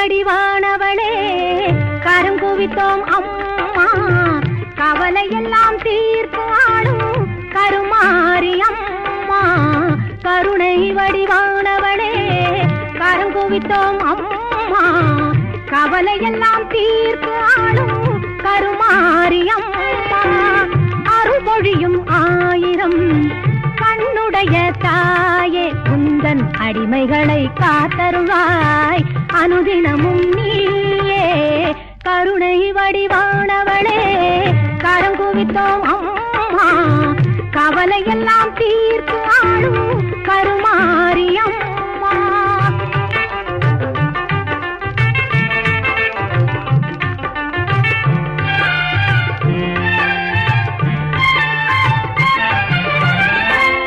வடிவானவளே கருங்குவித்தோம் அம்மா கவலையெல்லாம் தீர்ப்பு ஆளும் கருமாரி அம்மா கருணை வடிவானவளே கருங்குவித்தோம் அம்மா கவலையெல்லாம் தீர்ப்பு ஆளும் கருமாரி அம்மா அருள்மொழியும் ஆயிரம் கண்ணுடைய தாயே உந்தன் அடிமைகளை காத்தருள்வாய் அனுதினமும் நீயே கருணை வடிவானவளே கரங்குவித்தோம் அம்மா கவலையெல்லாம் தீர்த்து ஆளும் கருமாரி அம்மா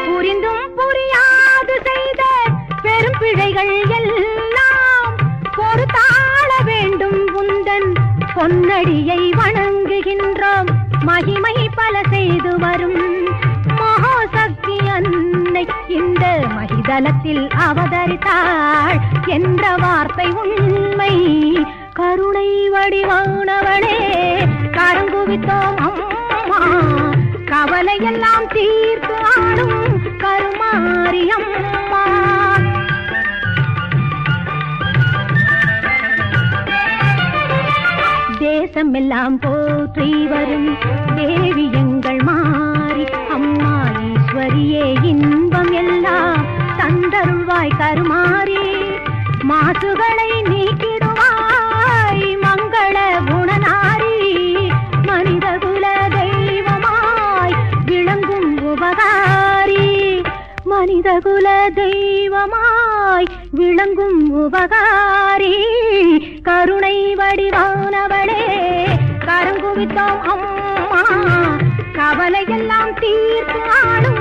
புரிந்தும் புரியாது செய்த பெரும் பிழைகள் எல்லாம் பொறுத்தாள வேண்டும் உந்தன் பொன்னடியை வணங்குகின்றோம் மகிமை பல செய்து வரும் மகாசக்தி அன்னை இந்த மகிதலத்தில் அவதரித்தாள் என்ற வார்த்தை உண்மை கருணை வடிவானவளே கரங்குவித்தோம் அம்மா கவலையெல்லாம் தீர்த்து ஆளும் கருமாரி அம்மா தேசமெல்லாம் போற்றி வரும் தேவி எங்கள் மாறி அம்மா ஈஸ்வரியே இன்பம் எல்லாம் தந்தருள்வாய் கருமாறி மாசுகளை நீக்கிடுவாய் மங்கள குணநாரி மனிதகுல தெய்வமாய் விளங்கும் உபகாரி மனிதகுல தெய்வமாய் விளங்கும் உபகாரி கருணை வடிவானவளே கரங்குவித்தோம் அம்மா கவலையெல்லாம் தீர்த்து ஆளும்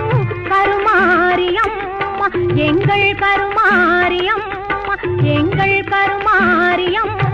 கருமாரி அம்மா எங்கள் கருமாரி அம்மா எங்கள் கருமாரி அம்மா